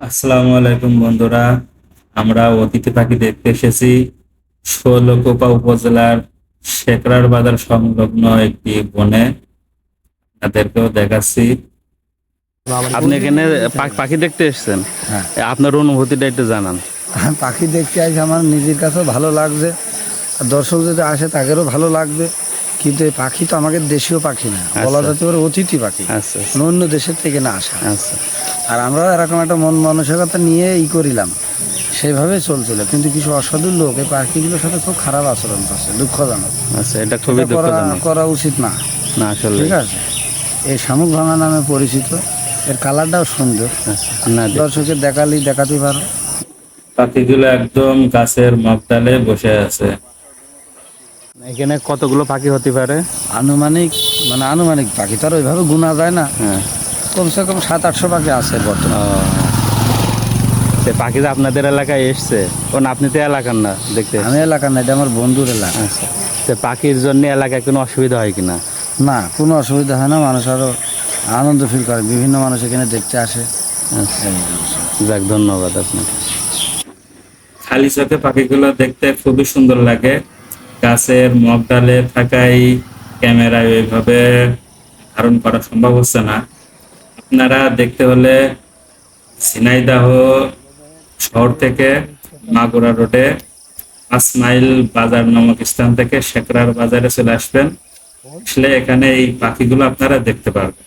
আসসালামু আলাইকুম বন্ধুরা, আমরা অতিথি পাখি দেখতে এসেছি শৈলকুপা উপজেলার শেখরার বাজার সংলগ্ন একটি বনে। আপনাদেরকেও দেখাচ্ছি। আপনি এখানে পাখি দেখতে এসেছেন। হ্যাঁ। আপনার অনুভূতিটা একটু জানান। পাখি দেখতে আসে, আমার নিজের কাছেও ভালো লাগছে, আর দর্শক যদি আসে তাদেরও ভালো লাগবে। কিন্তু এই পাখি তো আমাদের দেশীয় পাখি না, বলা যেতে পারে অতিথি পাখি, আচ্ছা মানে অন্য দেশের থেকে না আসা। আচ্ছা আর আমরাও এরকম একটা মন মানসিকতা নিয়ে করিলাম, সেভাবে চলছিল। কিন্তু কিছু অসাধু লোক এই পাখিগুলোর সাথে খুব খারাপ আচরণ করছে, দুঃখজনক। আচ্ছা, এটা খুবই এটা করা দুঃখজনক। করা উচিত না। না আসলে ঠিক আছে, এই শামুক ভাঙা নামে পরিচিত, এর কালারটাও সুন্দর। আচ্ছা, না দর্শকের দেখাতে পারো। পাখিগুলো একদম গাছের মগডালে বসে আছে। এখানে কতগুলো পাখি হতে পারে? আনুমানিক পাখি তার ওইভাবে গুনা যায় না, হ্যাঁ। কমসে কম 700-800 পাখি আছে বর্তমানে। সে পাখি যে আপনাদের এলাকায় এসছে, কোন আপনি তো এলাকার না দেখতে আমি এলাকার না, এটা আমার বন্ধুর এলাকা। আচ্ছা, সে পাখির জন্য এলাকায় কোনো অসুবিধা হয় কিনা? না, কোনো অসুবিধা হয় না, মানুষ আরও আনন্দ ফিল করে, বিভিন্ন মানুষ এখানে দেখতে আসে। আচ্ছা, যাক, ধন্যবাদ আপনাকে। খালি চোখে পাখিগুলো দেখতে খুবই সুন্দর লাগে। গাছের মগডালে থাকাই ক্যামেরায় ওইভাবে ধারণ করা সম্ভব হচ্ছে না। আপনারা দেখতে হলে ঝিনাইদহ শহর থেকে মাগুরা রোডে 5 মাইল বাজার নামক স্থান থেকে শেখরার বাজারে চলে আসবেন। আসলে এখানে এই পাখিগুলো আপনারা দেখতে পারবেন।